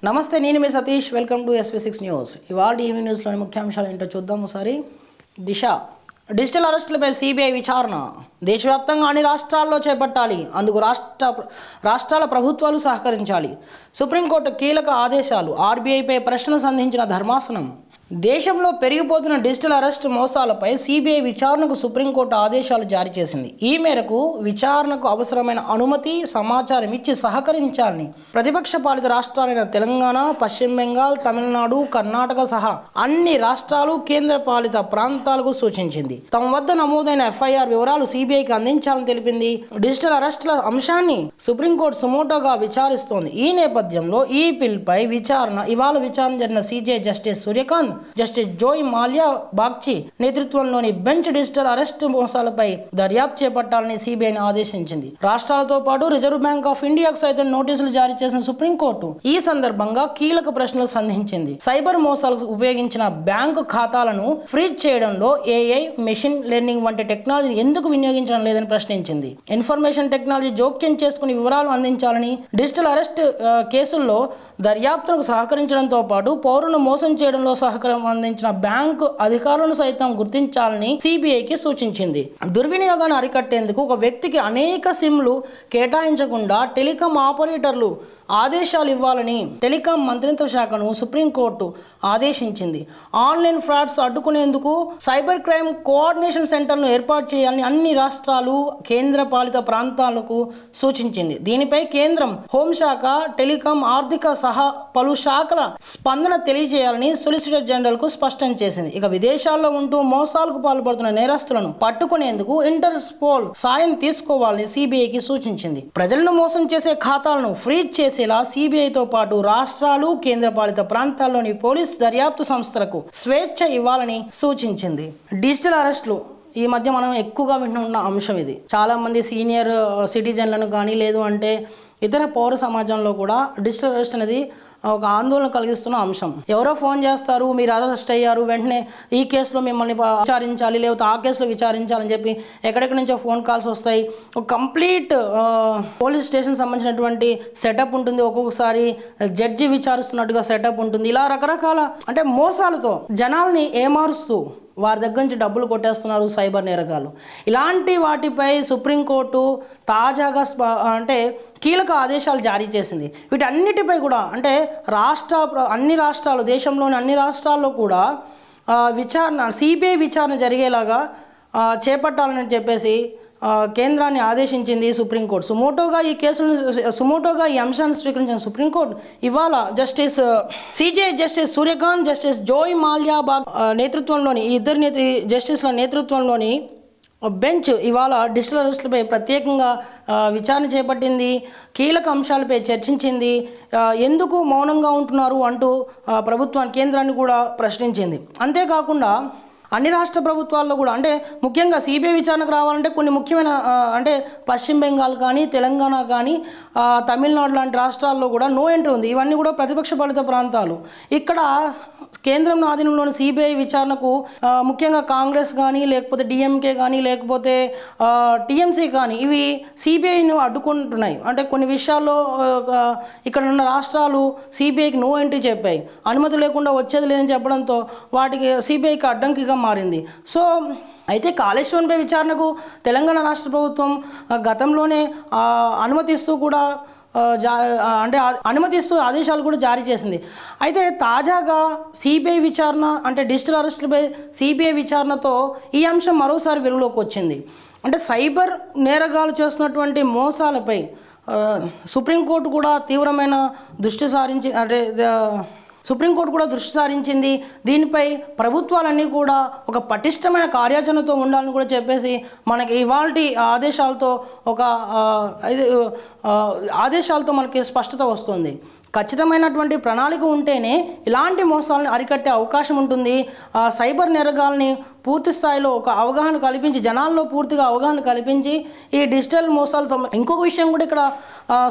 నమస్తే, నేను మీ Satish. Welcome to SV6 news. ఇవాళ ఈవీ న్యూస్లోని ముఖ్యాంశాలు ఏంటో చూద్దాం ఒకసారి. దిశ డిజిటల్ అరెస్టులపై సిబిఐ విచారణ దేశవ్యాప్తంగా అన్ని రాష్ట్రాల్లో చేపట్టాలి, అందుకు రాష్ట్రాల ప్రభుత్వాలు సహకరించాలి. సుప్రీంకోర్టు కీలక ఆదేశాలు. ఆర్బీఐపై ప్రశ్నలు సంధించిన ధర్మాసనం. దేశంలో పెరిగిపోతున్న డిజిటల్ అరెస్ట్ మోసాలపై సిబిఐ విచారణకు సుప్రీంకోర్టు ఆదేశాలు జారీ చేసింది. ఈ మేరకు విచారణకు అవసరమైన అనుమతి, సమాచారం ఇచ్చి సహకరించాలని ప్రతిపక్ష పాలిత రాష్ట్రాలైన తెలంగాణ, పశ్చిమ బెంగాల్, తమిళనాడు, కర్ణాటక సహా అన్ని రాష్ట్రాలు, కేంద్ర పాలిత ప్రాంతాలకు సూచించింది. తమ వద్ద నమోదైన ఎఫ్ఐఆర్ వివరాలు సిబిఐకి అందించాలని తెలిపింది. డిజిటల్ అరెస్టుల అంశాన్ని సుప్రీంకోర్టు సుమోటోగా విచారిస్తోంది. ఈ నేపథ్యంలో ఈ బిల్పై ఇవాళ విచారణ జరిగిన CJ justice Suryakant, justice Joymalya Bagchi నేతృత్వంలోని బెంచ్ డిజిటల్ అరెస్ట్ మోసాలపై దర్యాప్తు చేపట్టాలని సిబిఐని ఆదేశించింది. రాష్ట్రాలతో పాటు రిజర్వ్ బ్యాంక్ ఆఫ్ ఇండియాకు సైతం నోటీసులు జారీ చేసిన సుప్రీంకోర్టు ఈ సందర్భంగా కీలక ప్రశ్నలు సంధించింది. సైబర్ మోసాలకు ఉపయోగించిన బ్యాంకు ఖాతాలను ఫ్రీజ్ చేయడంలో ఏఐ, మెషిన్ లెర్నింగ్ వంటి టెక్నాలజీని ఎందుకు వినియోగించడం లేదని ప్రశ్నించింది. ఇన్ఫర్మేషన్ టెక్నాలజీ జోక్యం చేసుకుని వివరాలు అందించాలని, డిజిటల్ అరెస్ట్ కేసుల్లో దర్యాప్తులకు సహకరించడంతో పాటు పౌరులను మోసం చేయడంలో అందించిన బ్యాంకు అధికారులను సైతం గుర్తించాలని సిబిఐకి సూచించింది. దుర్వినియోగాన్ని అరికట్టేందుకు ఒక వ్యక్తికి అనేక సిమ్లు కేటాయించకుండా టెలికాం ఆపరేటర్లు ఆదేశాలు ఇవ్వాలని టెలికాం మంత్రిత్వ శాఖను సుప్రీంకోర్టు ఆదేశించింది. ఆన్లైన్ ఫ్రాడ్స్ అడ్డుకునేందుకు సైబర్ క్రైమ్ కోఆర్డినేషన్ సెంటర్ను ఏర్పాటు చేయాలని అన్ని రాష్ట్రాలు, కేంద్ర పాలిత ప్రాంతాలకు సూచించింది. దీనిపై కేంద్రం హోంశాఖ, టెలికాం, ఆర్థిక సహా పలు శాఖల స్పందన తెలియజేయాలని సొలిసిటర్ జనరల్ కు స్పష్టం చేసింది. ఇక విదేశాల్లో ఉంటూ మోసాలకు పాల్పడుతున్న నేరస్తులను పట్టుకునేందుకు ఇంటర్పోల్ సాయం తీసుకోవాలని సిబిఐకి సూచించింది. ప్రజలను మోసం చేసే ఖాతాలను ఫ్రీజ్ చేసేలా సిబిఐతో పాటు రాష్ట్రాలు, కేంద్ర పాలిత ప్రాంతాల్లోని పోలీస్ దర్యాప్తు సంస్థలకు స్వేచ్ఛ ఇవ్వాలని సూచించింది. డిజిటల్ అరెస్టులు ఈ మధ్య మనం ఎక్కువగా వింటున్న అంశం ఇది. చాలా మంది సీనియర్ సిటిజన్లను కానీ లేదు అంటే ఇతర పౌర సమాజంలో కూడా డిజిటల్ అరెస్ట్ అనేది ఒక ఆందోళన కలిగిస్తున్న అంశం. ఎవరో ఫోన్ చేస్తారు, మీరు అరెస్ట్ అయ్యారు, వెంటనే ఈ కేసులో మిమ్మల్ని విచారించాలి, లేకపోతే ఆ కేసులో విచారించాలని చెప్పి ఎక్కడెక్కడి నుంచో ఫోన్ కాల్స్ వస్తాయి. ఒక కంప్లీట్ పోలీస్ స్టేషన్ సంబంధించినటువంటి సెటప్ ఉంటుంది, ఒక్కొక్కసారి జడ్జి విచారిస్తున్నట్టుగా సెటప్ ఉంటుంది. ఇలా రకరకాల అంటే మోసాలతో జనాల్ని ఏమారుస్తూ వారి దగ్గర నుంచి డబ్బులు కొట్టేస్తున్నారు సైబర్ నేరగాలు. ఇలాంటి వాటిపై సుప్రీంకోర్టు తాజాగా కీలక ఆదేశాలు జారీ చేసింది. వీటన్నిటిపై కూడా అంటే అన్ని రాష్ట్రాలు, దేశంలోని అన్ని రాష్ట్రాల్లో కూడా సిబిఐ విచారణ జరిగేలాగా చేపట్టాలని చెప్పేసి కేంద్రాన్ని ఆదేశించింది సుప్రీంకోర్టు. సుమోటోగా ఈ అంశాన్ని స్వీకరించిన సుప్రీంకోర్టు ఇవాళ జస్టిస్ సూర్యకాంత్, జస్టిస్ జోయ్ మాల్యా బాగ్ నేతృత్వంలోని ఈ ఇద్దరు జస్టిస్ల నేతృత్వంలోని బెంచ్ ఇవాళ డిజిటల్ అరెస్టులపై ప్రత్యేకంగా విచారణ చేపట్టింది. కీలక అంశాలపై చర్చించింది. ఎందుకు మౌనంగా ఉంటున్నారు అంటూ కేంద్రాన్ని కూడా ప్రశ్నించింది. అంతేకాకుండా అన్ని రాష్ట్ర ప్రభుత్వాల్లో కూడా అంటే ముఖ్యంగా సిబిఐ విచారణకు రావాలంటే కొన్ని ముఖ్యమైన అంటే పశ్చిమ బెంగాల్ కానీ, తెలంగాణ కానీ, తమిళనాడు లాంటి రాష్ట్రాల్లో కూడా నో ఎంట్రీ ఉంది. ఇవన్నీ కూడా ప్రతిపక్ష పాలిత ప్రాంతాలు. ఇక్కడ కేంద్రం ఆధీనంలోని సిబిఐ విచారణకు ముఖ్యంగా కాంగ్రెస్ కానీ, లేకపోతే డిఎంకే కానీ, లేకపోతే టీఎంసీ కానీ ఇవి సిబిఐను అడ్డుకుంటున్నాయి. అంటే కొన్ని విషయాల్లో ఇక్కడ ఉన్న రాష్ట్రాలు సిబిఐకి నో ఎంట్రీ చెప్పాయి. అనుమతి లేకుండా వచ్చేది లేదని చెప్పడంతో వాటికి సిబిఐకి అడ్డంకిగా మారింది. సో అయితే కాళేశ్వరంపై విచారణకు తెలంగాణ రాష్ట్ర ప్రభుత్వం గతంలోనే అనుమతిస్తూ ఆదేశాలు కూడా జారీ చేసింది. అయితే తాజాగా సిబిఐ విచారణ అంటే డిజిటల్ అరెస్టులపై సిబిఐ విచారణతో ఈ అంశం మరోసారి వెలుగులోకి వచ్చింది. అంటే సైబర్ నేరగాలు చేస్తున్నటువంటి మోసాలపై సుప్రీంకోర్టు కూడా తీవ్రమైన దృష్టి సారించింది. దీనిపై ప్రభుత్వాలన్నీ కూడా ఒక పటిష్టమైన కార్యాచరణతో ఉండాలని కూడా చెప్పేసి మనకి ఇవాల్టి ఆదేశాలతో మనకి స్పష్టత వస్తుంది. ఖచ్చితమైనటువంటి ప్రణాళిక ఉంటేనే ఇలాంటి మోసాలను అరికట్టే అవకాశం ఉంటుంది. సైబర్ నేరగాల్ని పూర్తి స్థాయిలో ఒక అవగాహన కల్పించి, జనాల్లో పూర్తిగా అవగాహన కల్పించి ఈ డిజిటల్ మోసాలు ఇంకొక విషయం కూడా ఇక్కడ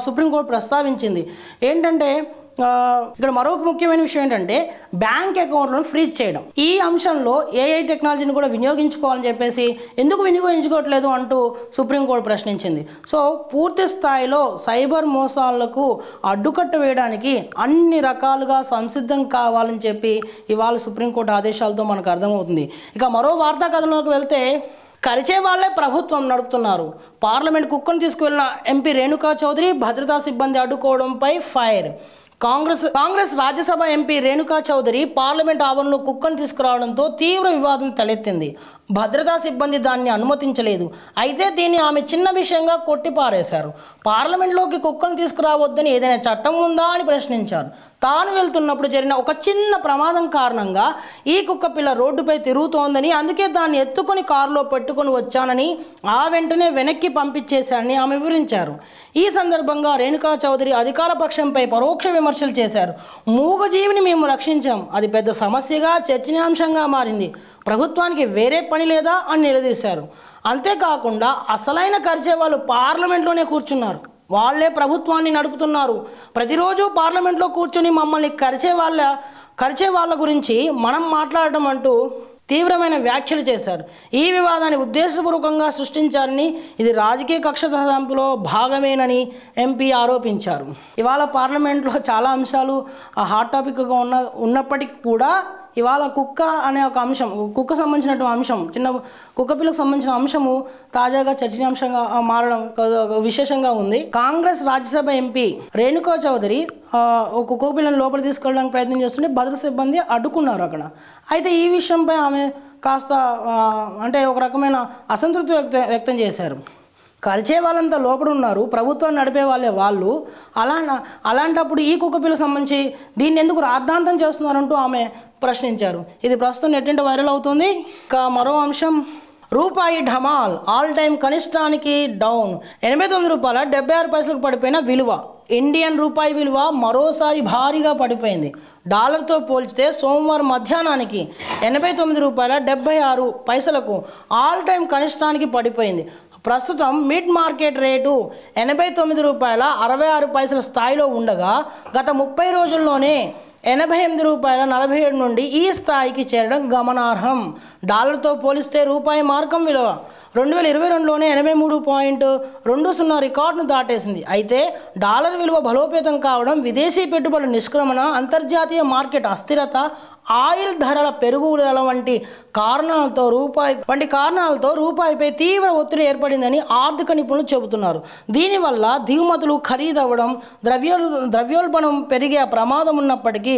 సుప్రీంకోర్టు ప్రస్తావించింది. ఏంటంటే ఇక్కడ మరొక ముఖ్యమైన విషయం ఏంటంటే బ్యాంక్ అకౌంట్లను ఫ్రీజ్ చేయడం. ఈ అంశంలో ఏఐ టెక్నాలజీని కూడా వినియోగించుకోవాలని చెప్పేసి ఎందుకు వినియోగించుకోవట్లేదు అంటూ సుప్రీంకోర్టు ప్రశ్నించింది. సో పూర్తి స్థాయిలో సైబర్ మోసాలకు అడ్డుకట్ట వేయడానికి అన్ని రకాలుగా సంసిద్ధం కావాలని చెప్పి ఇవాళ సుప్రీంకోర్టు ఆదేశాలతో మనకు అర్థమవుతుంది. ఇక మరో వార్తా కథనంలోకి వెళ్తే కరిచే వాళ్లే ప్రభుత్వం నడుపుతున్నారు. పార్లమెంట్ కుక్కను తీసుకువెళ్లిన ఎంపీ రేణుకా చౌదరి భద్రతా సిబ్బంది అడ్డుకోవడంపై fire. Congress Rajya Sabha MP Renuka Chowdhury parliament ఆవరణలో కుక్కను తీసుకురావడంతో తీవ్ర వివాదం తలెత్తింది. భద్రతా సిబ్బంది దాన్ని అనుమతించలేదు. అయితే దీన్ని ఆమె చిన్న విషయంగా కొట్టిపారేశారు. పార్లమెంట్లోకి కుక్కను తీసుకురావద్దని ఏదైనా చట్టం ఉందా అని ప్రశ్నించారు. తాను వెళ్తున్నప్పుడు జరిగిన ఒక చిన్న ప్రమాదం కారణంగా ఈ కుక్క పిల్ల రోడ్డుపై తిరుగుతోందని, అందుకే దాన్ని ఎత్తుకొని కారులో పెట్టుకొని వచ్చానని, ఆ వెంటనే వెనక్కి పంపించేశానని ఆమె వివరించారు. ఈ సందర్భంగా రేణుకా చౌదరి అధికార పక్షంపై పరోక్ష విమర్శలు చేశారు. మూగజీవిని మేము రక్షించాం, అది పెద్ద సమస్యగా చర్చనీయాంశంగా మారింది, ప్రభుత్వానికి వేరే పని లేదా అని నిలదీశారు. అంతేకాకుండా అసలైన కరిచే వాళ్ళు పార్లమెంట్లోనే కూర్చున్నారు, వాళ్ళే ప్రభుత్వాన్ని నడుపుతున్నారు. ప్రతిరోజు పార్లమెంట్లో కూర్చొని మమ్మల్ని కరిచే వాళ్ళ గురించి మనం మాట్లాడడం అంటూ తీవ్రమైన వ్యాఖ్యలు చేశారు. ఈ వివాదాన్ని ఉద్దేశపూర్వకంగా సృష్టించారని, ఇది రాజకీయ కక్ష సాధింపులో భాగమేనని ఎంపీ ఆరోపించారు. ఇవాళ పార్లమెంట్లో చాలా అంశాలు హాట్ టాపిక్గా ఉన్నప్పటికీ కూడా ఇవాళ కుక్క అనే ఒక అంశం, కుక్క సంబంధించినటువంటి అంశం, చిన్న కుక్క పిల్లకు సంబంధించిన అంశము తాజాగా చర్చనీయాంశంగా మారడం విశేషంగా ఉంది. కాంగ్రెస్ రాజ్యసభ ఎంపీ రేణుకా చౌదరి ఒక కుక్క పిల్లని లోపల తీసుకెళ్ళడానికి ప్రయత్నం చేస్తుంటే భద్రతా సిబ్బంది అడ్డుకున్నారు అక్కడ. అయితే ఈ విషయంపై ఆమె కాస్త అంటే ఒక రకమైన అసంతృప్తి వ్యక్తం చేశారు. కరిచే వాళ్ళంతా లోపల ఉన్నారు, ప్రభుత్వాన్ని నడిపే వాళ్ళే వాళ్ళు, అలాంటప్పుడు ఈ కుక్క పిల్లకు సంబంధించి దీన్ని ఎందుకు రాద్ధాంతం చేస్తున్నారంటూ ఆమె ప్రశ్నించారు. ఇది ప్రస్తుతం నెట్టింట వైరల్ అవుతుంది. ఇక మరో అంశం, రూపాయి ఢమాల్ ఆల్ టైమ్ కనిష్టానికి డౌన్. 89 రూపాయల 76 పైసలకు పడిపోయిన విలువ. ఇండియన్ రూపాయి విలువ మరోసారి భారీగా పడిపోయింది. డాలర్తో పోల్చితే సోమవారం మధ్యాహ్నానికి 89 రూపాయల 76 పైసలకు ఆల్ టైమ్ కనిష్టానికి పడిపోయింది. ప్రస్తుతం మిడ్ మార్కెట్ రేటు 89 రూపాయల 66 పైసల స్థాయిలో ఉండగా గత 30 రోజుల్లోనే 88 రూపాయల 47 నుండి ఈ స్థాయికి చేరడం గమనార్హం. డాలర్తో పోలిస్తే రూపాయి మార్కం విలువ 2022లోనే 83.20 రికార్డును దాటేసింది. అయితే డాలర్ విలువ బలోపేతం కావడం, విదేశీ పెట్టుబడుల నిష్క్రమణ, అంతర్జాతీయ మార్కెట్ అస్థిరత, ఆయిల్ ధరల పెరుగుదల వంటి కారణాలతో రూపాయిపై తీవ్ర ఒత్తిడి ఏర్పడిందని ఆర్థిక నిపుణులు చెబుతున్నారు. దీనివల్ల దిగుమతులు ఖరీదవ్వడం, ద్రవ్యోల్బణం పెరిగే ప్రమాదం ఉన్నప్పటికీ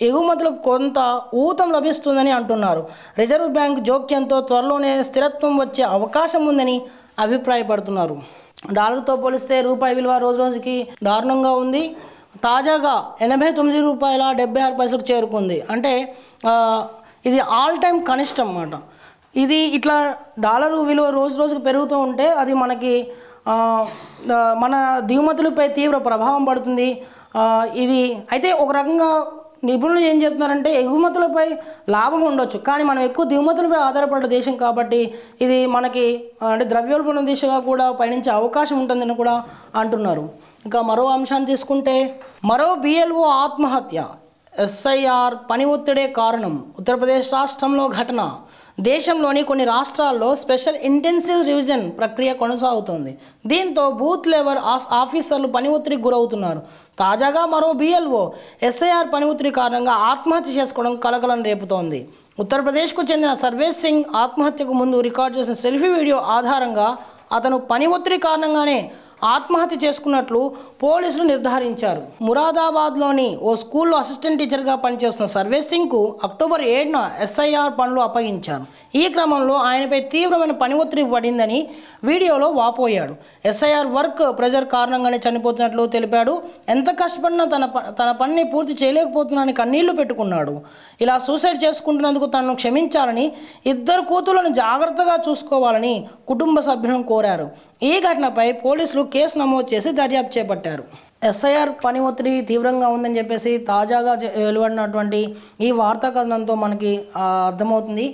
ఎగుమతులకు కొంత ఊతం లభిస్తుందని అంటున్నారు. రిజర్వ్ బ్యాంక్ జోక్యంతో త్వరలోనే స్థిరత్వం వచ్చే అవకాశం ఉందని అభిప్రాయపడుతున్నారు. డాలర్తో పోలిస్తే రూపాయి విలువ రోజుకి దారుణంగా ఉంది. తాజాగా 89 రూపాయల 76 పైసలకు చేరుకుంది. అంటే ఇది ఆల్ టైమ్ కనిష్టం అన్నమాట. ఇది ఇట్లా డాలరు విలువ రోజుకు పెరుగుతూ ఉంటే అది మనకి మన దిగుమతులపై తీవ్ర ప్రభావం పడుతుంది. ఇది అయితే ఒక రకంగా నిపుణులు ఏం చెప్తున్నారంటే ఎగుమతులపై లాభం ఉండొచ్చు, కానీ మనం ఎక్కువ దిగుమతులపై ఆధారపడ్డ దేశం కాబట్టి ఇది మనకి అంటే ద్రవ్యోల్బణం దిశగా కూడా పయనించే అవకాశం ఉంటుందని కూడా అంటున్నారు. ఇంకా మరో అంశాన్ని తీసుకుంటే, మరో BLO ఆత్మహత్య, SIR పని ఒత్తిడే కారణం. ఉత్తరప్రదేశ్ రాష్ట్రంలో ఘటన. దేశంలోని కొన్ని రాష్ట్రాల్లో స్పెషల్ ఇంటెన్సివ్ రివిజన్ ప్రక్రియ కొనసాగుతోంది. దీంతో బూత్ లెవెల్ ఆఫీసర్లు పని ఒత్తిడికి గురవుతున్నారు. తాజాగా మరో BLO SIR పని ఒత్తిడి కారణంగా ఆత్మహత్య చేసుకోవడం కలకలం రేపుతోంది. ఉత్తరప్రదేశ్కు చెందిన సర్వేష్ సింగ్ ఆత్మహత్యకు ముందు రికార్డు చేసిన సెల్ఫీ వీడియో ఆధారంగా అతను పని ఒత్తిడి కారణంగానే ఆత్మహత్య చేసుకున్నట్లు పోలీసులు నిర్ధారించారు. మురాదాబాద్లోని ఓ స్కూల్లో అసిస్టెంట్ టీచర్గా పనిచేస్తున్న సర్వేష్ సింగ్కు అక్టోబర్ 7న SIR పనులు అప్పగించారు. ఈ క్రమంలో ఆయనపై తీవ్రమైన పని ఒత్తిడి పడిందని వీడియోలో వాపోయాడు. SIR వర్క్ ప్రెజర్ కారణంగానే చనిపోతున్నట్లు తెలిపాడు. ఎంత కష్టపడినా తన పనిని పూర్తి చేయలేకపోతున్నానని కన్నీళ్లు పెట్టుకున్నాడు. ఇలా సూసైడ్ చేసుకుంటున్నందుకు తనను క్షమించాలని, 2 కూతుళ్లను జాగ్రత్తగా చూసుకోవాలని కుటుంబ సభ్యులను కోరారు. ఈ ఘటనపై పోలీసులు కేసు నమోదు చేసి దర్యాప్తు చేపట్టారు. SIR పని ఒత్తిడి తీవ్రంగా ఉందని చెప్పేసి తాజాగా వెలువడినటువంటి ఈ వార్తా కథనంతో మనకి అర్థమవుతుంది.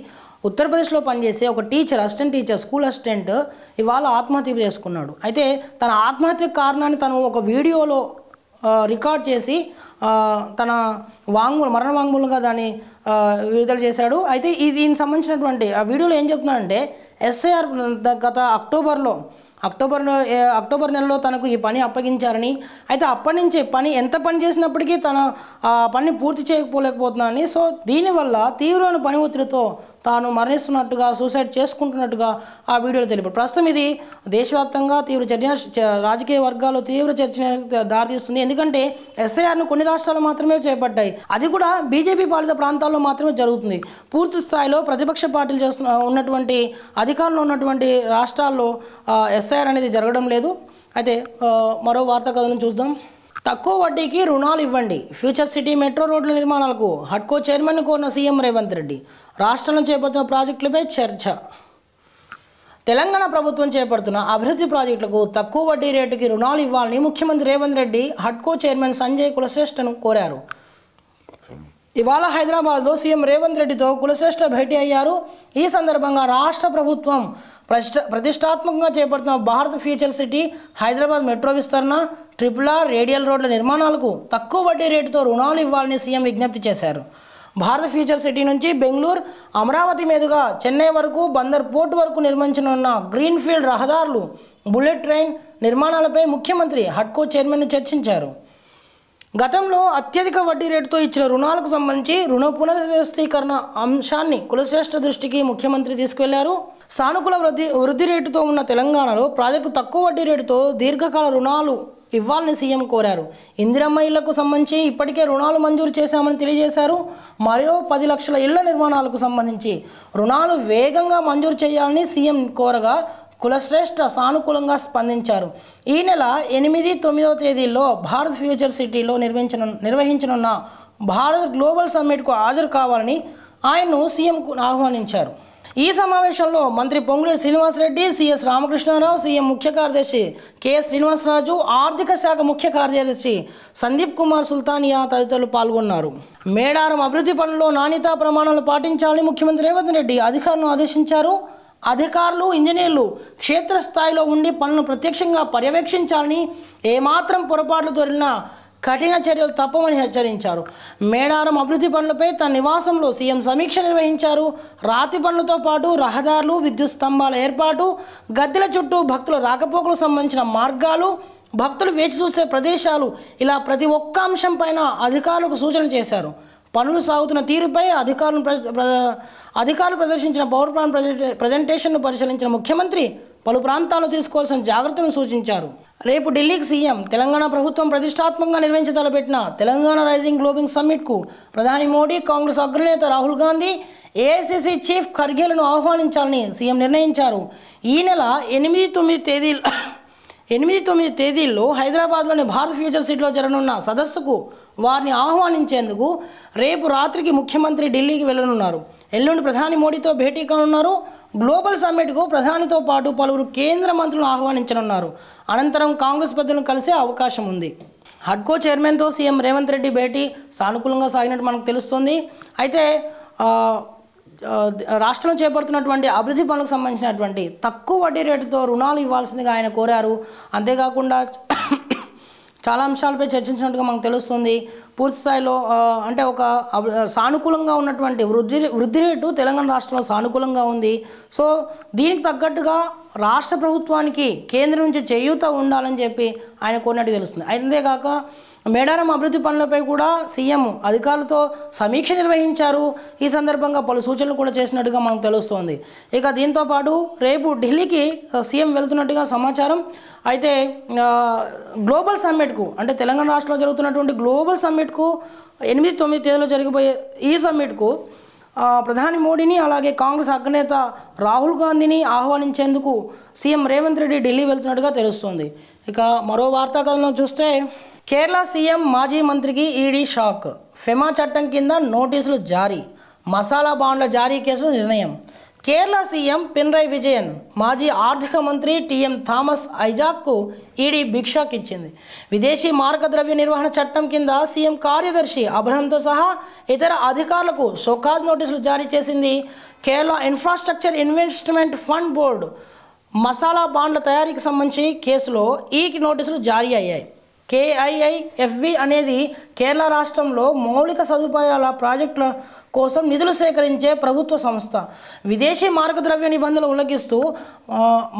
ఉత్తరప్రదేశ్లో పనిచేసే ఒక అసిస్టెంట్ టీచర్, స్కూల్ అసిస్టెంట్ ఇవాళ ఆత్మహత్య చేసుకున్నాడు. అయితే తన ఆత్మహత్య కారణాన్ని తను ఒక వీడియోలో రికార్డ్ చేసి తన మరణ వాంగ్మూలంగా దాన్ని విడుదల చేశాడు. అయితే దీనికి సంబంధించినటువంటి ఆ వీడియోలో ఏం చెప్తున్నానంటే ఎస్ఐఆర్ గత అక్టోబర్ నెలలో తనకు ఈ పని అప్పగించారని, అయితే అప్పటి నుంచి ఎంత పని చేసినప్పటికీ తన పని పూర్తి చేయకపోలేకపోతున్నానని, సో దీనివల్ల తీవ్రమైన పని ఒత్తిడితో తాను మరణిస్తున్నట్టుగా, సూసైడ్ చేసుకుంటున్నట్టుగా ఆ వీడియోలో తెలిపారు. ప్రస్తుతం ఇది దేశవ్యాప్తంగా రాజకీయ వర్గాల్లో తీవ్ర చర్చ దారితీస్తుంది. ఎందుకంటే ఎస్ఐఆర్ను కొన్ని రాష్ట్రాలు మాత్రమే చేపట్టాయి, అది కూడా బీజేపీ పాలిత ప్రాంతాల్లో మాత్రమే జరుగుతుంది. పూర్తి స్థాయిలో ప్రతిపక్ష పార్టీలు ఉన్నటువంటి అధికారంలో ఉన్నటువంటి రాష్ట్రాల్లో ఎస్ఐఆర్ అనేది జరగడం లేదు. అయితే మరో వార్తా కథనం చూద్దాం. తక్కువ వడ్డీకి రుణాలు ఇవ్వండి, ఫ్యూచర్ సిటీ మెట్రో రోడ్ల నిర్మాణాలకు హడ్కో చైర్మన్ కోరిన సీఎం రేవంత్ రెడ్డి. రాష్ట్రంలో చేపడుతున్న ప్రాజెక్టులపై చర్చ. తెలంగాణ ప్రభుత్వం చేపడుతున్న అభివృద్ధి ప్రాజెక్టులకు తక్కువ వడ్డీ రేటుకి రుణాలు ఇవ్వాలని ముఖ్యమంత్రి రేవంత్ రెడ్డి హడ్కో చైర్మన్ సంజయ్ కులశ్రేష్ఠను కోరారు. ఇవాళ హైదరాబాద్లో సీఎం రేవంత్ రెడ్డితో కులశ్రేష్ఠ భేటీ అయ్యారు. ఈ సందర్భంగా రాష్ట్ర ప్రభుత్వం ప్రతిష్టాత్మకంగా చేపడుతున్న Bharat future city, Hyderabad metro విస్తరణ, RRR రేడియల్ రోడ్ల నిర్మాణాలకు తక్కువ వడ్డీ రేటుతో రుణాలు ఇవ్వాలని సీఎం విజ్ఞప్తి చేశారు. భారత్ ఫ్యూచర్ సిటీ నుంచి బెంగళూరు, అమరావతి మీదుగా చెన్నై వరకు, బందర్ పోర్టు వరకు నిర్మించనున్న గ్రీన్ఫీల్డ్ రహదారులు, బుల్లెట్ ట్రైన్ నిర్మాణాలపై ముఖ్యమంత్రి హడ్కో చైర్మన్ చర్చించారు. గతంలో అత్యధిక వడ్డీ రేటుతో ఇచ్చిన రుణాలకు సంబంధించి రుణ పునర్వ్యవస్థీకరణ అంశాన్ని కులశ్రేష్ఠ దృష్టికి ముఖ్యమంత్రి తీసుకువెళ్లారు. సానుకూల వృద్ధి రేటుతో ఉన్న తెలంగాణలో ప్రాజెక్టు తక్కువ వడ్డీ రేటుతో దీర్ఘకాల రుణాలు ఇవ్వాలని సీఎం కోరారు. ఇందిరమ్మ ఇళ్లకు సంబంధించి ఇప్పటికే రుణాలు మంజూరు చేశామని తెలియజేశారు. మరో 10 లక్షల ఇళ్ల నిర్మాణాలకు సంబంధించి రుణాలు వేగంగా మంజూరు చేయాలని సీఎం కోరగా కులశ్రేష్ఠ సానుకూలంగా స్పందించారు. ఈ నెల 8, 9 తేదీల్లో భారత్ ఫ్యూచర్ సిటీలో నిర్వహించనున్న భారత్ గ్లోబల్ సమ్మిట్కు హాజరు కావాలని ఆయన్ను సీఎంకు ఆహ్వానించారు. ఈ సమావేశంలో మంత్రి పొంగులేటి శ్రీనివాసరెడ్డి, సిఎస్ రామకృష్ణారావు, సీఎం ముఖ్య కార్యదర్శి కెఎస్ శ్రీనివాసరాజు, ఆర్థిక శాఖ ముఖ్య కార్యదర్శి సందీప్ కుమార్ సుల్తానియా తదితరులు పాల్గొన్నారు. మేడారం అభివృద్ధి పనుల్లో నాణ్యతా ప్రమాణాలు పాటించాలని ముఖ్యమంత్రి రేవంత్ రెడ్డి అధికారులను ఆదేశించారు. అధికారులు, ఇంజనీర్లు క్షేత్రస్థాయిలో ఉండి పనులను ప్రత్యక్షంగా పర్యవేక్షించాలని, ఏమాత్రం పొరపాట్లు దొరికినా కఠిన చర్యలు తప్పమని హెచ్చరించారు. మేడారం అభివృద్ధి పనులపై తన నివాసంలో సీఎం సమీక్ష నిర్వహించారు. రాతి పనులతో పాటు రహదారులు, విద్యుత్ స్తంభాల ఏర్పాటు, గద్దెల చుట్టూ భక్తుల రాకపోకలకు సంబంధించిన మార్గాలు, భక్తులు వేచి చూసే ప్రదేశాలు, ఇలా ప్రతి ఒక్క అంశం పైన అధికారులకు సూచనలు చేశారు. పనులు సాగుతున్న తీరుపై అధికారులు ప్రదర్శించిన పవర్ ప్లాన్ ప్రజెంటేషన్ను పరిశీలించిన ముఖ్యమంత్రి పలు ప్రాంతాల్లో తీసుకోవాల్సిన జాగ్రత్తలను సూచించారు. రేపు ఢిల్లీకి సీఎం. తెలంగాణ ప్రభుత్వం ప్రతిష్టాత్మకంగా నిర్వహించతలపెట్టిన తెలంగాణ రైజింగ్ గ్లోబల్ సమ్మిట్కు ప్రధాని మోడీ, కాంగ్రెస్ అగ్రనేత రాహుల్ గాంధీ, ఏఐసిసి చీఫ్ ఖర్గేలను ఆహ్వానించాలని సీఎం నిర్ణయించారు. ఈ నెల 8-9 తేదీల్లో హైదరాబాద్లోని భారత్ ఫ్యూచర్ సిటీలో జరగనున్న సదస్సుకు వారిని ఆహ్వానించేందుకు రేపు రాత్రికి ముఖ్యమంత్రి ఢిల్లీకి వెళ్లనున్నారు. ఎల్లుండి ప్రధాని మోడీతో భేటీ కానున్నారు. గ్లోబల్ సమ్మిట్కు ప్రధానితో పాటు పలువురు కేంద్ర మంత్రులను ఆహ్వానించనున్నారు. అనంతరం కాంగ్రెస్ పెద్దలను కలిసే అవకాశం ఉంది. హడ్కో చైర్మన్తో సీఎం రేవంత్ రెడ్డి భేటీ సానుకూలంగా సాగినట్టు మనకు తెలుస్తుంది. అయితే రాష్ట్రంలో చేపడుతున్నటువంటి అభివృద్ధి పనులకు సంబంధించినటువంటి తక్కువ వడ్డీ రేటుతో రుణాలు ఇవ్వాల్సిందిగా ఆయన కోరారు. అంతేకాకుండా చాలా అంశాలపై చర్చించినట్టుగా మనకు తెలుస్తుంది. పూర్తి స్థాయిలో అంటే ఒక సానుకూలంగా ఉన్నటువంటి వృద్ధి రేటు తెలంగాణ రాష్ట్రంలో సానుకూలంగా ఉంది. సో దీనికి తగ్గట్టుగా రాష్ట్ర ప్రభుత్వానికి కేంద్రం నుంచి చేయూత ఉండాలని చెప్పి ఆయన కోరినట్టు తెలుస్తుంది. అంతేకాక మేడారం అభివృద్ధి పనులపై కూడా సీఎం అధికారులతో సమీక్ష నిర్వహించారు. ఈ సందర్భంగా పలు సూచనలు కూడా చేసినట్టుగా మనకు తెలుస్తోంది. ఇక దీంతోపాటు రేపు ఢిల్లీకి సీఎం వెళ్తున్నట్టుగా సమాచారం. అయితే గ్లోబల్ సమ్మిట్కు అంటే తెలంగాణ రాష్ట్రంలో జరుగుతున్నటువంటి గ్లోబల్ సమ్మిట్కు 8-9 తేదీలో జరిగిపోయే ఈ సమ్మిట్కు ప్రధాని మోడీని అలాగే కాంగ్రెస్ అగ్రనేత రాహుల్ గాంధీని ఆహ్వానించేందుకు సీఎం రేవంత్ రెడ్డి ఢిల్లీ వెళ్తున్నట్టుగా తెలుస్తోంది. ఇక మరో వార్తా కథనం చూస్తే కేరళ సీఎం మాజీ మంత్రికి ఈడీ షాక్. ఫెమా చట్టం కింద నోటీసులు జారీ. మసాలా బాండ్ల జారీ కేసులో నిర్ణయం. కేరళ సీఎం పినరై విజయన్ మాజీ ఆర్థిక మంత్రి టీఎం థామస్ ఐజాక్కు ఈడీ బిగ్ షాక్ ఇచ్చింది. విదేశీ మారక ద్రవ్య నిర్వహణ చట్టం కింద సీఎం కార్యదర్శి అబ్రహంతో సహా ఇతర అధికారులకు షోకాజ్ నోటీసులు జారీ చేసింది. Kerala infrastructure investment fund board masala బాండ్ల తయారీకి సంబంధించి కేసులో ఈ నోటీసులు జారీ అయ్యాయి. KIIFB అనేది కేరళ రాష్ట్రంలో మౌలిక సదుపాయాల ప్రాజెక్టుల కోసం నిధులు సేకరించే ప్రభుత్వ సంస్థ. విదేశీ మార్గద్రవ్య నిబంధనలు ఉల్లంఘిస్తూ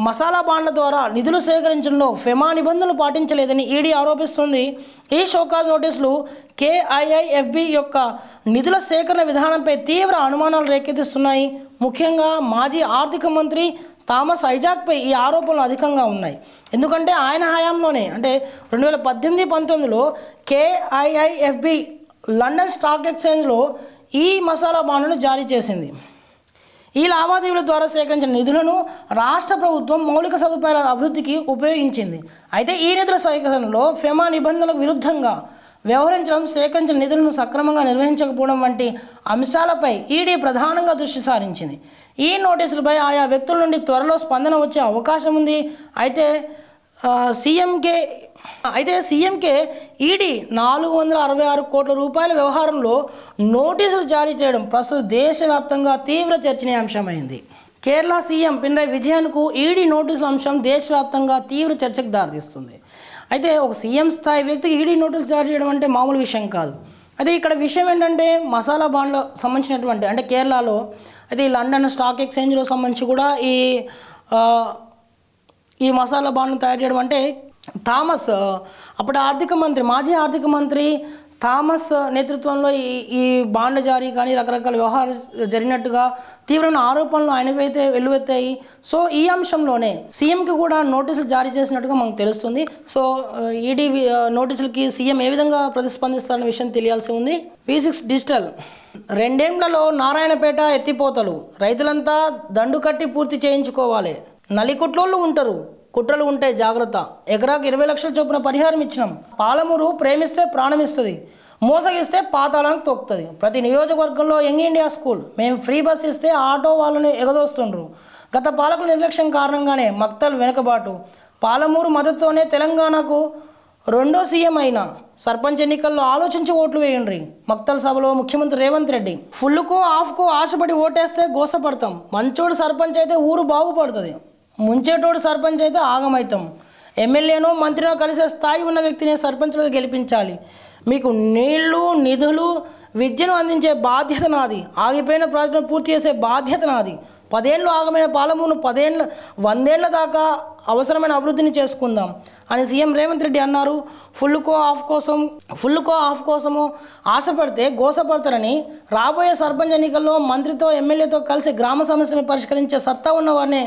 మసాలా బాండ్ల ద్వారా నిధులు సేకరించడంలో ఫెమా నిబంధనలు పాటించలేదని ఈడీ ఆరోపిస్తుంది. ఈ షోకాజ్ నోటీసులు KIIFB యొక్క నిధుల సేకరణ విధానంపై తీవ్ర అనుమానాలు రేకెత్తిస్తున్నాయి. ముఖ్యంగా మాజీ ఆర్థిక మంత్రి థామస్ ఐజాక్పై ఈ ఆరోపణలు అధికంగా ఉన్నాయి. ఎందుకంటే ఆయన హయాంలోనే అంటే 2018-19లో KIIFB లండన్ స్టాక్ ఎక్స్చేంజ్లో ఈ మసాలా బాండ్లను జారీ చేసింది. ఈ లావాదేవీల ద్వారా సేకరించిన నిధులను రాష్ట్ర ప్రభుత్వం మౌలిక సదుపాయాల అభివృద్ధికి ఉపయోగించింది. అయితే ఈ నిధుల సేకరణలో ఫెమా నిబంధనలకు విరుద్ధంగా వ్యవహరించడం, సేకరించిన నిధులను సక్రమంగా నిర్వహించకపోవడం వంటి అంశాలపై ఈడీ ప్రధానంగా దృష్టి సారించింది. ఈ నోటీసులపై ఆయా వ్యక్తుల నుండి త్వరలో స్పందన వచ్చే అవకాశం ఉంది. అయితే సీఎంకే ఈడీ 466 కోట్ల రూపాయల వ్యవహారంలో నోటీసులు జారీ చేయడం ప్రస్తుతం దేశవ్యాప్తంగా తీవ్ర చర్చనీయాంశమైంది. కేరళ సీఎం పినరయి విజయన్కు ఈడీ నోటీసుల అంశం దేశవ్యాప్తంగా తీవ్ర చర్చకు దారితీస్తుంది. అయితే ఒక సీఎం స్థాయి వ్యక్తికి ఈడీ నోటీసులు జారీ చేయడం అంటే మామూలు విషయం కాదు. అయితే ఇక్కడ విషయం ఏంటంటే మసాలా బాండ్లకు సంబంధించినటువంటి అంటే కేరళలో అయితే ఈ లండన్ స్టాక్ ఎక్స్చేంజ్లో సంబంధించి కూడా ఈ మసాలా బాండ్ను తయారు చేయడం అంటే థామస్ అప్పుడు మాజీ ఆర్థిక మంత్రి థామస్ నేతృత్వంలో ఈ బాండ్ల జారీ కానీ రకరకాల వ్యవహారాలు జరిగినట్టుగా తీవ్రమైన ఆరోపణలు ఆయనవైతే వెల్లువెత్తాయి. సో ఈ అంశంలోనే సీఎంకి కూడా నోటీసులు జారీ చేసినట్టుగా మనకు తెలుస్తుంది. సో ఈడీ నోటీసులకి సీఎం ఏ విధంగా ప్రతిస్పందిస్తారనే విషయం తెలియాల్సి ఉంది. V6 డిజిటల్ 2 ఏళ్లలో నారాయణపేట ఎత్తిపోతలు, రైతులంతా దండు కట్టి పూర్తి చేయించుకోవాలి. నలికుట్లోళ్ళు ఉంటారు, కుట్రలు ఉంటే జాగ్రత్త. ఎకరాకు 20 లక్షల చొప్పున పరిహారం ఇచ్చినాం. పాలమూరు ప్రేమిస్తే ప్రాణం ఇస్తుంది, మోసగిస్తే పాతాళానికి తొక్కుతుంది. ప్రతి నియోజకవర్గంలో యంగ్ ఇండియా స్కూల్ మేము ఫ్రీ బస్ ఇస్తే ఆటో వాళ్ళని ఎగదోస్తుండ్రు. గత పాలకుల నిర్లక్ష్యం కారణంగానే మక్తల్ వెనుకబాటు. పాలమూరు మద్దతుతోనే తెలంగాణకు 2వ సీఎం అయిన సర్పంచ్ ఎన్నికల్లో ఆలోచించి ఓట్లు వేయండి. మక్తల్ సభలో ముఖ్యమంత్రి రేవంత్ రెడ్డి ఫుల్కో ఆఫ్కో ఆశపడి ఓటేస్తే గోసపడతాం. మంచోడు సర్పంచ్ అయితే ఊరు బాగుపడుతుంది, ముంచేటోడు సర్పంచ్ అయితే ఆగమవుతాం. ఎమ్మెల్యేనో మంత్రినో కలిసే స్థాయి ఉన్న వ్యక్తిని సర్పంచ్లుగా గెలిపించాలి. మీకు నీళ్లు, నిధులు, విద్యను అందించే బాధ్యత నాది. ఆగిపోయిన ప్రాజెక్టును పూర్తి చేసే బాధ్యత నాది. 10 ఏళ్ళు ఆగమైన పాలమూరును 100 ఏళ్ల దాకా అవసరమైన అభివృద్ధిని చేసుకుందాం అని సీఎం రేవంత్ రెడ్డి అన్నారు. ఫుల్కో ఆఫ్ కోసము ఆశపడితే గోసపడతారని, రాబోయే సర్పంచ్ ఎన్నికల్లో మంత్రితో ఎమ్మెల్యేతో కలిసి గ్రామ సమస్యలను పరిష్కరించే సత్తా ఉన్నవారిని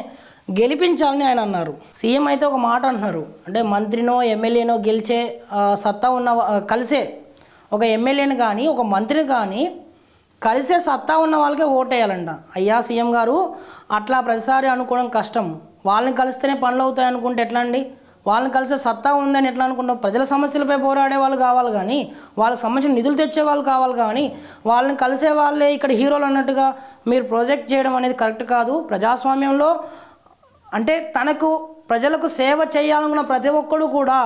గెలిపించాలని ఆయన అన్నారు. సీఎం అయితే ఒక మాట అంటున్నారు, అంటే మంత్రినో ఎమ్మెల్యేనో గెలిచే సత్తా ఉన్న కలిసే ఒక ఎమ్మెల్యేని కానీ ఒక మంత్రిని కానీ కలిసే సత్తా ఉన్న వాళ్ళకే ఓటేయాలంట. అయ్యా సీఎం గారు, అట్లా ప్రతిసారి అనుకోవడం కష్టం. వాళ్ళని కలిస్తేనే పనులు అవుతాయి అనుకుంటే ఎట్లా అండి? వాళ్ళని కలిసే సత్తా ఉందని ఎట్లా అనుకుంటాం? ప్రజల సమస్యలపై పోరాడే వాళ్ళు కావాలి కానీ, వాళ్ళకి సంబంధించిన నిధులు తెచ్చే వాళ్ళు కావాలి కానీ, వాళ్ళని కలిసే వాళ్ళే ఇక్కడ హీరోలు అన్నట్టుగా మీరు ప్రాజెక్ట్ చేయడం అనేది కరెక్ట్ కాదు. ప్రజాస్వామ్యంలో అంటే తనకు ప్రజలకు సేవ చేయాలనుకున్న ప్రతి ఒక్కడు కూడా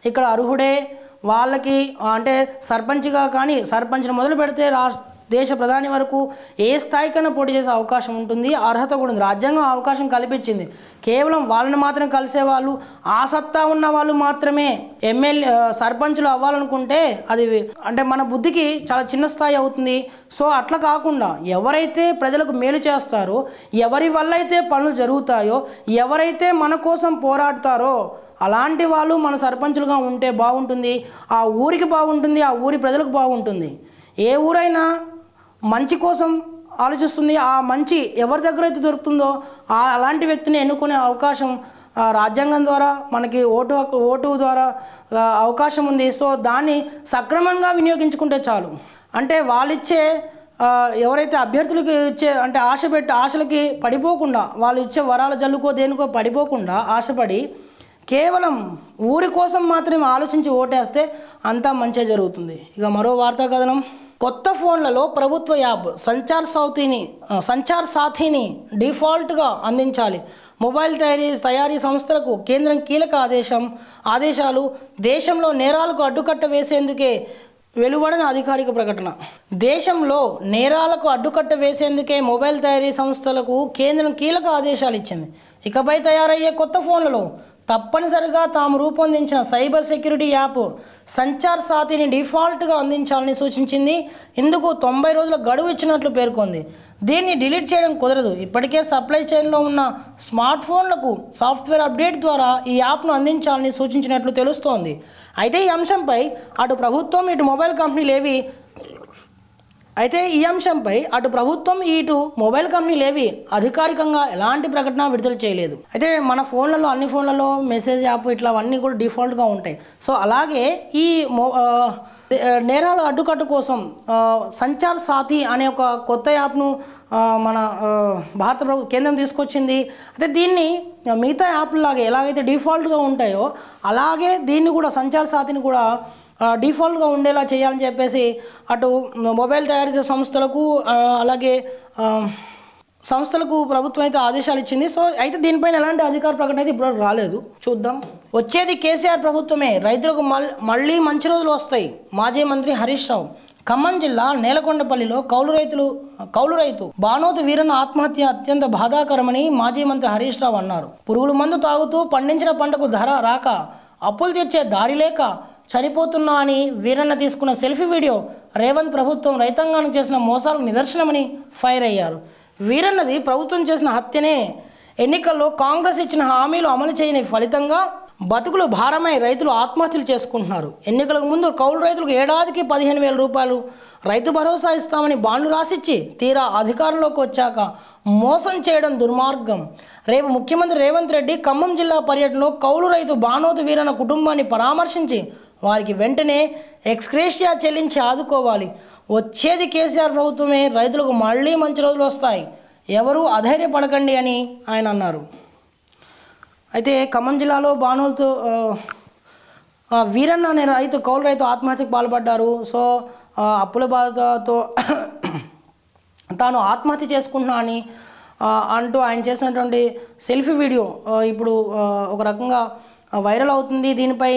ఇక్కడ అర్హుడే. వాళ్ళకి అంటే సర్పంచ్గా కానీ సర్పంచ్ని మొదలు పెడితే దేశ ప్రధాని వరకు ఏ స్థాయికైనా పోటీ చేసే అవకాశం ఉంటుంది, అర్హత కూడా ఉంది. రాజ్యాంగం అవకాశం కల్పించింది. కేవలం వాళ్ళని మాత్రం కలిసేవాళ్ళు, ఆ సత్తా ఉన్న వాళ్ళు మాత్రమే సర్పంచులు అవ్వాలనుకుంటే అది అంటే మన బుద్ధికి చాలా చిన్న స్థాయి అవుతుంది. సో అట్లా కాకుండా ఎవరైతే ప్రజలకు మేలు చేస్తారో, ఎవరి వల్ల అయితే పనులు జరుగుతాయో, ఎవరైతే మన కోసం పోరాడతారో అలాంటి వాళ్ళు మన సర్పంచులుగా ఉంటే బాగుంటుంది. ఆ ఊరికి బాగుంటుంది, ఆ ఊరి ప్రజలకు బాగుంటుంది. ఏ ఊరైనా మంచి కోసం ఆలోచిస్తుంది. ఆ మంచి ఎవరి దగ్గర అయితే దొరుకుతుందో అలాంటి వ్యక్తిని ఎన్నుకునే అవకాశం రాజ్యాంగం ద్వారా మనకి ఓటు ద్వారా అవకాశం ఉంది. సో దాన్ని సక్రమంగా వినియోగించుకుంటే చాలు. అంటే వాళ్ళిచ్చే ఎవరైతే అభ్యర్థులకు ఇచ్చే అంటే ఆశలకి పడిపోకుండా, వాళ్ళు ఇచ్చే వరాల జల్లుకో దేనికో పడిపోకుండా ఆశపడి కేవలం ఊరి కోసం మాత్రమే ఆలోచించి ఓటేస్తే అంతా మంచిగా జరుగుతుంది. ఇక మరో వార్తా కథనం. కొత్త ఫోన్లలో ప్రభుత్వ యాప్ సంచార్ సాథీని డిఫాల్ట్గా అందించాలి. మొబైల్ తయారీ సంస్థలకు కేంద్రం కీలక ఆదేశాలు. దేశంలో నేరాలకు అడ్డుకట్ట వేసేందుకే వెలువడిన అధికారిక ప్రకటన. దేశంలో నేరాలకు అడ్డుకట్ట వేసేందుకే మొబైల్ తయారీ సంస్థలకు కేంద్రం కీలక ఆదేశాలు ఇచ్చింది. ఇకపై తయారయ్యే కొత్త ఫోన్లలో తప్పనిసరిగా తాము రూపొందించిన సైబర్ సెక్యూరిటీ యాప్ సంచార్ సాతిని డిఫాల్ట్గా అందించాలని సూచించింది. ఇందుకు 90 రోజుల గడువు ఇచ్చినట్లు పేర్కొంది. దీన్ని డిలీట్ చేయడం కుదరదు. ఇప్పటికే సప్లై చైన్లో ఉన్న స్మార్ట్ ఫోన్లకు సాఫ్ట్వేర్ అప్డేట్ ద్వారా ఈ యాప్ను అందించాలని సూచించినట్లు తెలుస్తోంది. అయితే ఈ అంశంపై అటు ప్రభుత్వం ఇటు మొబైల్ కంపెనీలు మొబైల్ కంపెనీలు అధికారికంగా ఎలాంటి ప్రకటన విడుదల చేయలేదు. అయితే మన ఫోన్లలో అన్ని ఫోన్లలో మెసేజ్ యాప్ ఇట్లా అవన్నీ కూడా డిఫాల్ట్గా ఉంటాయి. సో అలాగే ఈ నేరాల అడ్డుకట్ట కోసం సంచార్ సాతి అనే ఒక కొత్త యాప్ను మన భారత కేంద్రం తీసుకొచ్చింది. అయితే దీన్ని మిగతా యాప్లాగే ఎలాగైతే డిఫాల్ట్గా ఉంటాయో అలాగే దీన్ని కూడా సంచార్ సాతిని కూడా డిఫాల్ట్గా ఉండేలా చేయాలని చెప్పేసి అటు మొబైల్ తయారు చేసే సంస్థలకు ప్రభుత్వం అయితే ఆదేశాలు ఇచ్చింది. సో అయితే దీనిపైన ఎలాంటి అధికార ప్రకటన అయితే ఇప్పుడు రాలేదు. చూద్దాం. వచ్చేది కేసీఆర్ ప్రభుత్వమే, రైతులకు మళ్ళీ మంచి రోజులు వస్తాయి. మాజీ మంత్రి హరీష్ రావు. ఖమ్మం జిల్లా నేలకొండపల్లిలో కౌలు రైతు బానోతు వీరన్న ఆత్మహత్య అత్యంత బాధాకరమని మాజీ మంత్రి హరీష్ రావు అన్నారు. పురుగుల మందు తాగుతూ పండించిన పంటకు ధర రాక అప్పులు తీర్చే దారి లేక చనిపోతున్నా అని వీరన్న తీసుకున్న సెల్ఫీ వీడియో రేవంత్ ప్రభుత్వం రైతాంగానికి చేసిన మోసాలకు నిదర్శనమని ఫైర్ అయ్యారు. వీరన్నది ప్రభుత్వం చేసిన హత్యనే. ఎన్నికల్లో కాంగ్రెస్ ఇచ్చిన హామీలు అమలు చేయని ఫలితంగా బతుకులు భారమై రైతులు ఆత్మహత్యలు చేసుకుంటున్నారు. ఎన్నికలకు ముందు కౌలు రైతులకు ఏడాదికి 15,000 రూపాయలు రైతు భరోసా ఇస్తామని బాండ్లు రాసిచ్చి తీరా అధికారంలోకి వచ్చాక మోసం చేయడం దుర్మార్గం. రేపు ముఖ్యమంత్రి రేవంత్ రెడ్డి ఖమ్మం జిల్లా పర్యటనలో కౌలు రైతు బానోతు వీరన్న కుటుంబాన్ని పరామర్శించి వారికి వెంటనే ఎక్స్గ్రేషియా చెల్లించి ఆదుకోవాలి. వచ్చేది కేసీఆర్ ప్రభుత్వమే, రైతులకు మళ్ళీ మంచి రోజులు వస్తాయి, ఎవరూ అధైర్యపడకండి అని ఆయన అన్నారు. అయితే ఖమ్మం జిల్లాలో బానోతు వీరన్న అనే కౌలు రైతు ఆత్మహత్యకు పాల్పడ్డారు. సో అప్పుల బాధతో తాను ఆత్మహత్య చేసుకుంటున్నా అని అంటూ ఆయన చేసినటువంటి సెల్ఫీ వీడియో ఇప్పుడు ఒక రకంగా వైరల్ అవుతుంది. దీనిపై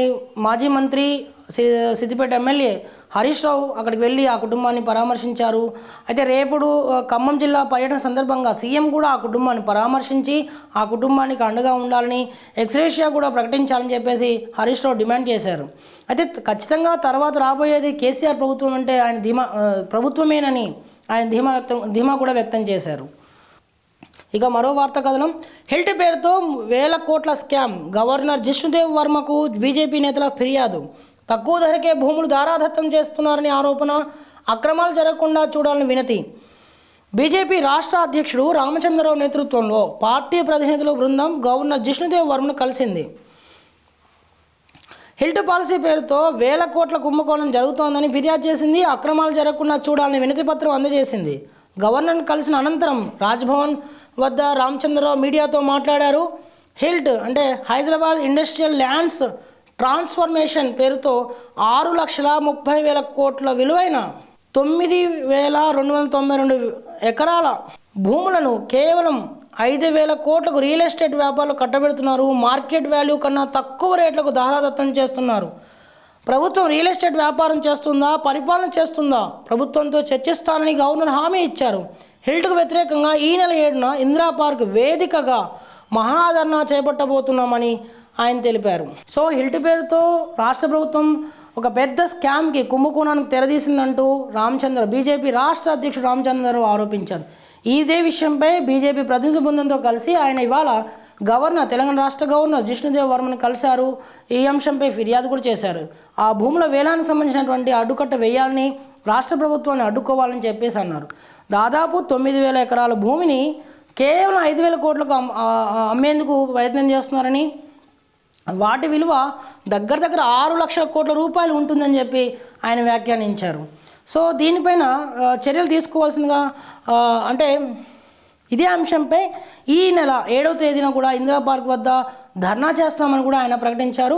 మాజీ మంత్రి సిద్దిపేట ఎమ్మెల్యే హరీష్ రావు అక్కడికి వెళ్ళి ఆ కుటుంబాన్ని పరామర్శించారు. అయితే రేపుడు ఖమ్మం జిల్లా పర్యటన సందర్భంగా సీఎం కూడా ఆ కుటుంబాన్ని పరామర్శించి ఆ కుటుంబానికి అండగా ఉండాలని ఎక్స్గ్రేషియా కూడా ప్రకటించాలని చెప్పేసి హరీష్ రావు డిమాండ్ చేశారు. అయితే ఖచ్చితంగా తర్వాత రాబోయేది కేసీఆర్ ప్రభుత్వం అంటే ఆయన ప్రభుత్వమేనని ఆయన ధీమా కూడా వ్యక్తం చేశారు. ఇక మరో వార్తా కథనం. హెల్ట్ పేరుతో 1,000 కోట్ల స్కామ్. గవర్నర్ జిష్ణుదేవ్ వర్మకు బీజేపీ నేతల ఫిర్యాదు. తక్కువ ధరకే భూములు దారాదత్తం చేస్తున్నారని ఆరోపణ. అక్రమాలు జరగకుండా చూడాలని వినతి. బీజేపీ రాష్ట్ర అధ్యక్షుడు రామచంద్రరావు నేతృత్వంలో పార్టీ ప్రతినిధుల బృందం గవర్నర్ జిష్ణుదేవ్ వర్మను కలిసింది. హిల్ట్ పాలసీ పేరుతో 1,000 కోట్ల కుంభకోణం జరుగుతోందని ఫిర్యాదు చేసింది. అక్రమాలు జరగకుండా చూడాలని వినతి పత్రం అందజేసింది. గవర్నర్ను కలిసిన అనంతరం రాజ్భవన్ వద్ద రామచంద్రరావు మీడియాతో మాట్లాడారు. హిల్ట్ అంటే హైదరాబాద్ ఇండస్ట్రియల్ ల్యాండ్స్ ట్రాన్స్ఫర్మేషన్ పేరుతో 6,30,000 కోట్ల విలువైన 9,292 ఎకరాల భూములను కేవలం 5,000 కోట్లకు రియల్ ఎస్టేట్ వ్యాపారులు కట్టబెడుతున్నారు. మార్కెట్ వాల్యూ కన్నా తక్కువ రేట్లకు దారాదత్తం చేస్తున్నారు. ప్రభుత్వం రియల్ ఎస్టేట్ వ్యాపారం చేస్తుందా, పరిపాలన చేస్తుందా, ప్రభుత్వంతో చర్చిస్తానని గవర్నర్ హామీ ఇచ్చారు. హిల్ట్కు వ్యతిరేకంగా ఈ నెల 7న ఇందిరా పార్క్ వేదికగా మహాధర్నా చేపట్టబోతున్నామని ఆయన తెలిపారు. సో హిల్ట్ పేరుతో రాష్ట్ర ప్రభుత్వం ఒక పెద్ద స్కామ్కి కుంభకోణానికి తెరదీసిందంటూ బీజేపీ రాష్ట్ర అధ్యక్షుడు రామచంద్రరావు ఆరోపించారు. ఇదే విషయంపై బీజేపీ ప్రతినిధి బృందంతో కలిసి ఆయన ఇవాళ తెలంగాణ రాష్ట్ర గవర్నర్ జిష్ణుదేవ్ వర్మను కలిశారు. ఈ అంశంపై ఫిర్యాదు కూడా చేశారు. ఆ భూముల వేలానికి సంబంధించినటువంటి అడ్డుకట్ట వేయాలని, రాష్ట్ర ప్రభుత్వాన్ని అడ్డుకోవాలని చెప్పేసి అన్నారు. దాదాపు 9,000 ఎకరాల భూమిని కేవలం 5,000 కోట్లకు అమ్మేందుకు ప్రయత్నం చేస్తున్నారని, వాటి విలువ దగ్గర 6 లక్షల కోట్ల రూపాయలు ఉంటుందని చెప్పి ఆయన వ్యాఖ్యానించారు. సో దీనిపైన చర్యలు తీసుకోవాల్సిందిగా అంటే ఇదే అంశంపై ఈ నెల 7వ తేదీన కూడా ఇందిరా పార్క్ వద్ద ధర్నా చేస్తామని కూడా ఆయన ప్రకటించారు.